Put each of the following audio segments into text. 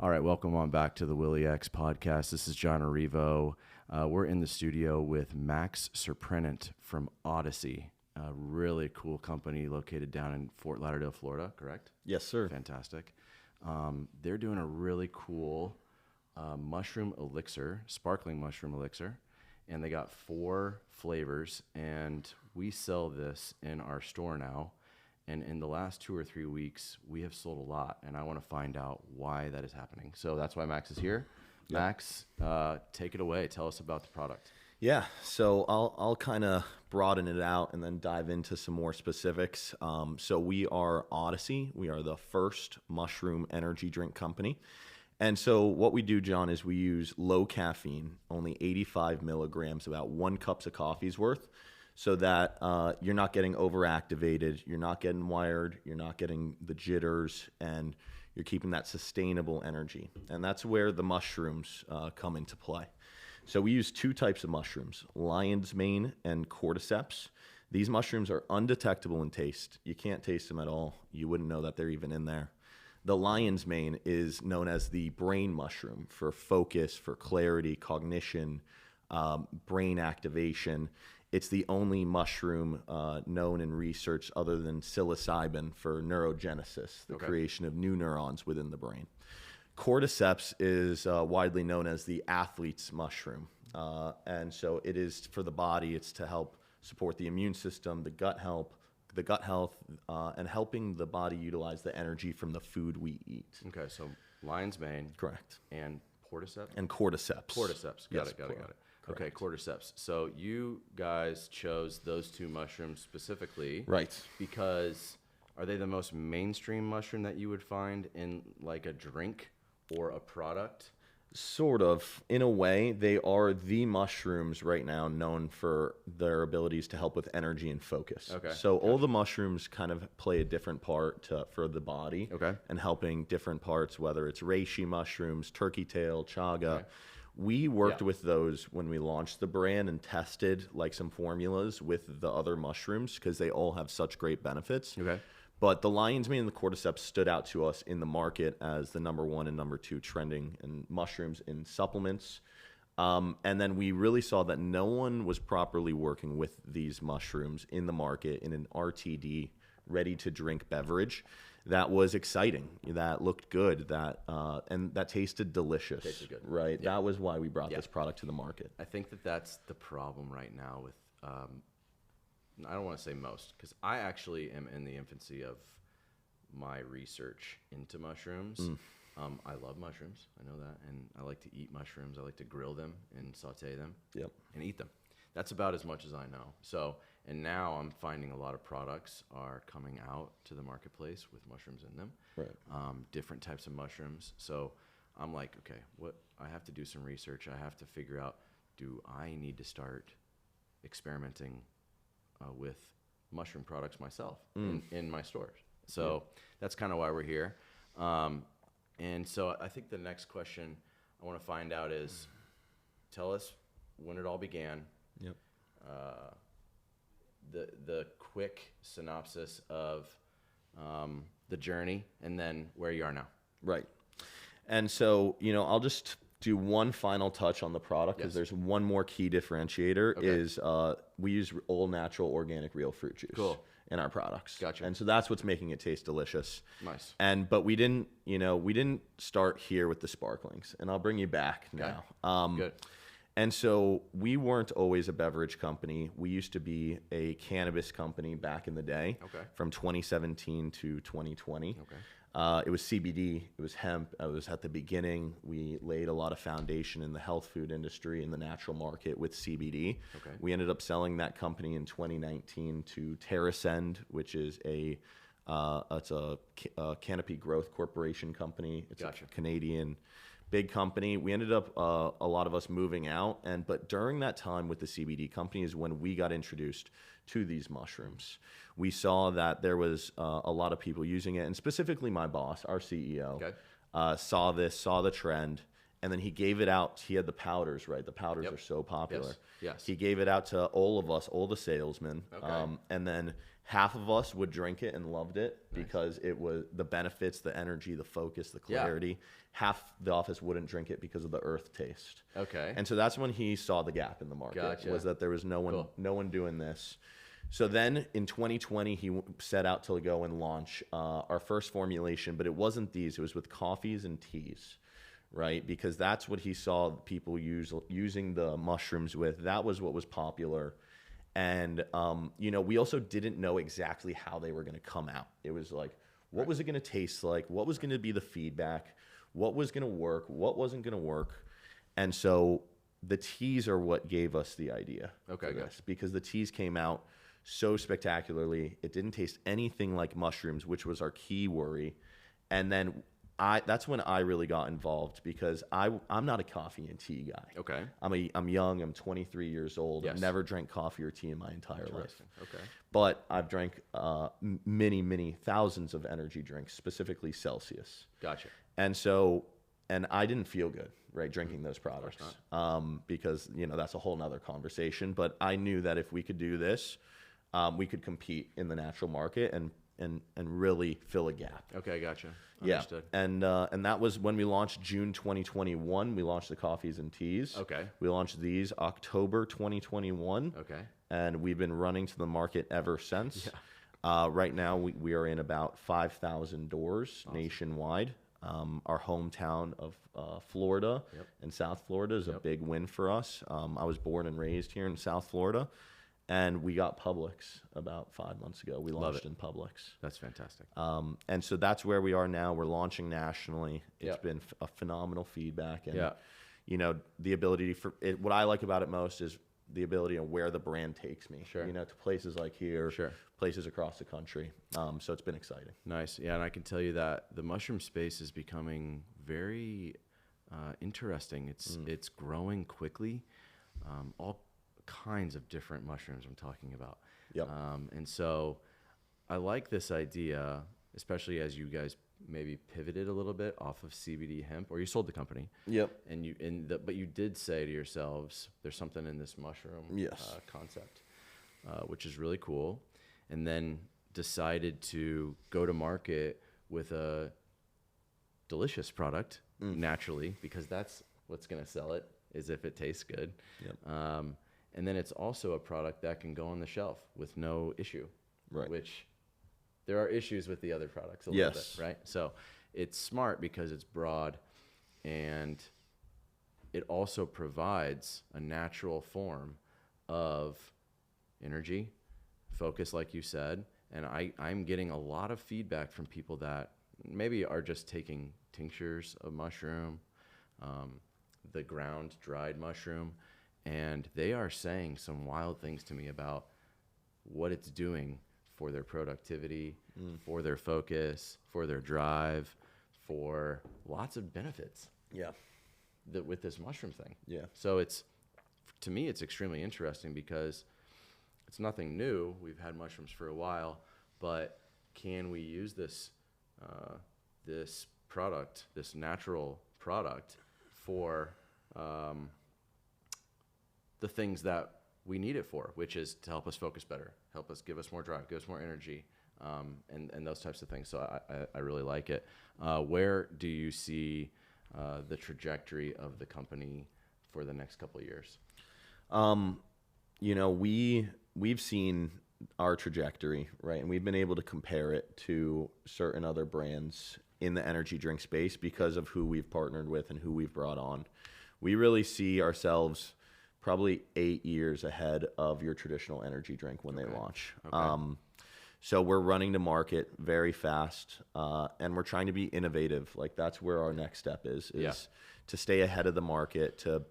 All right, welcome on back to the WILLY-X podcast. This is John Arrivo. We're in the studio with Max Surprenant from Odyssey, a really cool company located down in Fort Lauderdale, Florida, correct? Yes, sir. Fantastic. They're doing a really cool mushroom elixir, sparkling mushroom elixir, and they got 4 flavors, and we sell this in our store now. And in the last 2 or 3 weeks, we have sold a lot, and I want to find out why that is happening. So that's why Max is here. Yep. Max, take it away. Tell us about the product. Yeah, so I'll kind of broaden it out and then dive into some more specifics. So we are Odyssey. We are the first mushroom energy drink company. And so what we do, John, is we use low caffeine, only 85 milligrams, about 1 cup of coffee's worth, so that you're not getting overactivated, you're not getting wired, you're not getting the jitters, and you're keeping that sustainable energy. And that's where the mushrooms come into play. So we use 2 types of mushrooms, lion's mane and cordyceps. These mushrooms are undetectable in taste. You can't taste them at all. You wouldn't know that they're even in there. The lion's mane is known as the brain mushroom for focus, for clarity, cognition, brain activation. It's the only mushroom known in research other than psilocybin for neurogenesis, the creation of new neurons within the brain. Cordyceps is widely known as the athlete's mushroom. And so it is for the body. It's to help support the immune system, the gut health, and helping the body utilize the energy from the food we eat. Okay, so lion's mane. Correct. And cordyceps? And cordyceps. Cordyceps. Got it. Correct. Okay, cordyceps. So you guys chose those 2 mushrooms specifically. Right. Because are they the most mainstream mushroom that you would find in like a drink or a product? Sort of. In a way, they are the mushrooms right now known for their abilities to help with energy and focus. Okay. So all the mushrooms kind of play a different part for the body. Okay. And helping different parts, whether it's reishi mushrooms, turkey tail, chaga. Okay. We worked with those when we launched the brand and tested like some formulas with the other mushrooms because they all have such great benefits. Okay. But the lion's mane and the cordyceps stood out to us in the market as the number 1 and number 2 trending in mushrooms in supplements. And then we really saw that no one was properly working with these mushrooms in the market in an RTD, ready-to-drink beverage. That was exciting, that looked good, and that tasted delicious. Tasted good. Right? Yeah. That was why we brought this product to the market. I think that's the problem right now with, I don't want to say most, because I actually am in the infancy of my research into mushrooms. I love mushrooms, I know that, and I like to eat mushrooms. I like to grill them and saute them and eat them. That's about as much as I know. So, and now I'm finding a lot of products are coming out to the marketplace with mushrooms in them, different types of mushrooms. So I'm like, okay, I have to do some research. I have to figure out, do I need to start experimenting with mushroom products myself in my stores? So that's kind of why we're here. And so I think the next question I want to find out is, tell us when it all began. Yep. The quick synopsis of the journey, and then where you are now. Right. And so, I'll just do one final touch on the product because there's one more key differentiator is we use all natural, organic, real fruit juice in our products. Gotcha. And so that's what's making it taste delicious. Nice. But we didn't start here with the sparklings, and I'll bring you back now. Good. And so we weren't always a beverage company. We used to be a cannabis company back in the day, from 2017 to 2020. It was CBD, it was hemp. It was at the beginning. We laid a lot of foundation in the health food industry, in the natural market with CBD. We ended up selling that company in 2019 to TerraSend, which is it's a Canopy Growth Corporation company. It's a Canadian big company. We ended up, a lot of us moving out. But during that time with the CBD company is when we got introduced to these mushrooms. We saw that there was a lot of people using it, and specifically my boss, our CEO, saw the trend, and then he gave it out. He had the powders, right? The powders are so popular. Yes. He gave it out to all of us, all the salesmen, and then half of us would drink it and loved it because it was the benefits, the energy, the focus, the clarity. Half the office wouldn't drink it because of the earth taste. Okay. And so that's when he saw the gap in the market, was that there was no one doing this. So then in 2020, he set out to go and launch our first formulation, but it wasn't these. It was with coffees and teas, right? Because that's what he saw people using the mushrooms with. That was what was popular. And, we also didn't know exactly how they were going to come out. It was like, what was it going to taste like? What was going to be the feedback? What was going to work? What wasn't going to work? And so the teas are what gave us the idea for this, because the teas came out so spectacularly. It didn't taste anything like mushrooms, which was our key worry. And then that's when I really got involved, because I'm not a coffee and tea guy. Okay. I'm young. I'm 23 years old. Yes. I've never drank coffee or tea in my entire life. Okay. But I've drank many thousands of energy drinks, specifically Celsius. Gotcha. And I didn't feel good, right, drinking those products, because that's a whole nother conversation. But I knew that if we could do this, we could compete in the natural market and really fill a gap. Okay, gotcha. Understood. Yeah, and that was when we launched June 2021. We launched the coffees and teas. Okay. We launched these October 2021. Okay. And we've been running to the market ever since. Yeah. Right now, we are in about 5,000 doors nationwide. Our hometown of Florida and South Florida is a big win for us. I was born and raised here in South Florida, and we got Publix about 5 months ago. We launched in Publix. That's fantastic. And so that's where we are now. We're launching nationally. It's been a phenomenal feedback, and the ability for it. What I like about it most is the ability of where the brand takes me. Sure. To places like here. Sure. Places across the country. So it's been exciting. Nice. Yeah, and I can tell you that the mushroom space is becoming very interesting. It's growing quickly. All kinds of different mushrooms I'm talking about. Yep. And so I like this idea, especially as you guys maybe pivoted a little bit off of CBD hemp, or you sold the company. Yep. But you did say to yourselves, there's something in this mushroom concept, which is really cool. And then decided to go to market with a delicious product naturally, because that's what's going to sell it, is if it tastes good. Yep. And then it's also a product that can go on the shelf with no issue, right? Which there are issues with the other products a little bit, right? So it's smart because it's broad, and it also provides a natural form of energy, focus, like you said. And I'm getting a lot of feedback from people that maybe are just taking tinctures of mushroom, the ground dried mushroom, and they are saying some wild things to me about what it's doing for their productivity, for their focus, for their drive, for lots of benefits. Yeah. With this mushroom thing. Yeah. So to me, it's extremely interesting because it's nothing new. We've had mushrooms for a while, but can we use this product, this natural product, for the things that we need it for, which is to help us focus better, give us more drive, give us more energy, and those types of things. So I really like it. Where do you see the trajectory of the company for the next couple of years? We've seen our trajectory, right? And we've been able to compare it to certain other brands in the energy drink space because of who we've partnered with and who we've brought on. We really see ourselves probably 8 years ahead of your traditional energy drink when they launch. Okay. So we're running to market very fast, and we're trying to be innovative. Like, that's where our next step is to stay ahead of the market, to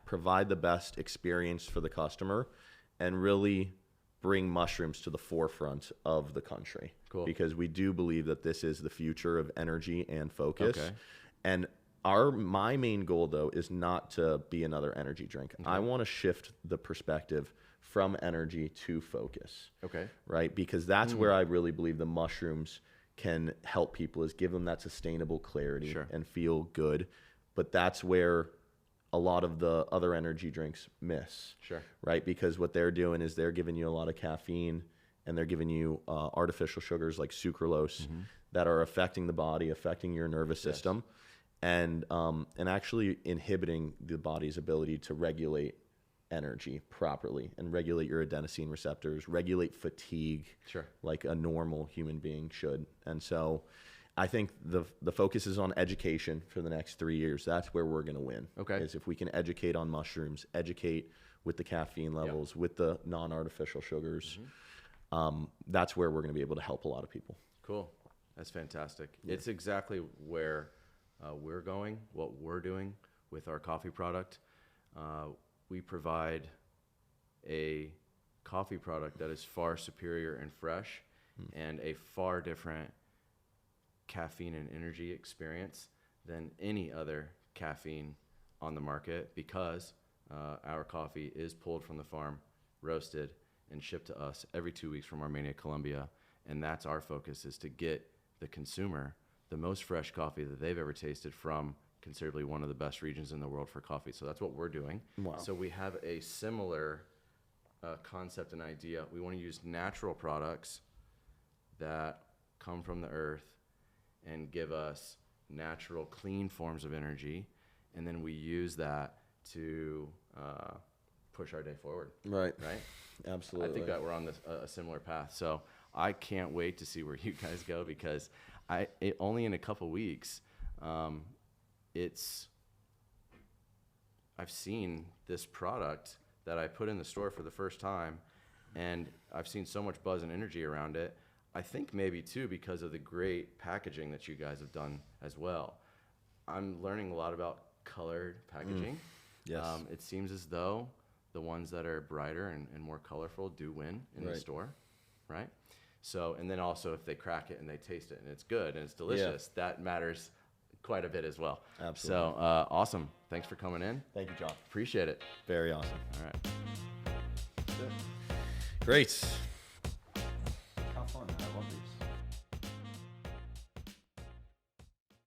provide the best experience for the customer, and really bring mushrooms to the forefront of the country. Cool. Because we do believe that this is the future of energy and focus. Okay. And my main goal, though, is not to be another energy drink. Okay. I want to shift the perspective from energy to focus. Okay. Right? Because that's where I really believe the mushrooms can help people, is give them that sustainable clarity and feel good. But that's where a lot of the other energy drinks miss. Sure. Right? Because what they're doing is they're giving you a lot of caffeine and they're giving you artificial sugars like sucralose that are affecting the body, affecting your nervous system, and actually inhibiting the body's ability to regulate energy properly and regulate your adenosine receptors, regulate fatigue, like a normal human being should. And so I think the focus is on education for the next 3 years. That's where we're going to win. Is if we can educate on mushrooms, educate with the caffeine levels, with the non-artificial sugars. That's where we're going to be able to help a lot of people. Cool. That's fantastic. It's exactly where we're going, what we're doing with our coffee product. We provide a coffee product that is far superior and fresh and a far different caffeine and energy experience than any other caffeine on the market, because our coffee is pulled from the farm, roasted, and shipped to us every 2 weeks from Armenia, Colombia. And that's our focus, is to get the consumer the most fresh coffee that they've ever tasted from considerably one of the best regions in the world for coffee. So that's what we're doing. Wow. So we have a similar concept and idea. We want to use natural products that come from the earth and give us natural, clean forms of energy. And then we use that to push our day forward. Right? Absolutely. I think that we're on a similar path. So I can't wait to see where you guys go, because only in a couple weeks, I've seen this product that I put in the store for the first time, and I've seen so much buzz and energy around it. I think maybe too because of the great packaging that you guys have done as well. I'm learning a lot about colored packaging. It seems as though the ones that are brighter and more colorful do win in the store, right? So, and then also if they crack it and they taste it and it's good and it's delicious, that matters quite a bit as well. Absolutely. So awesome. Thanks for coming in. Thank you, John. Appreciate it. Very awesome. All right. That's it. Great.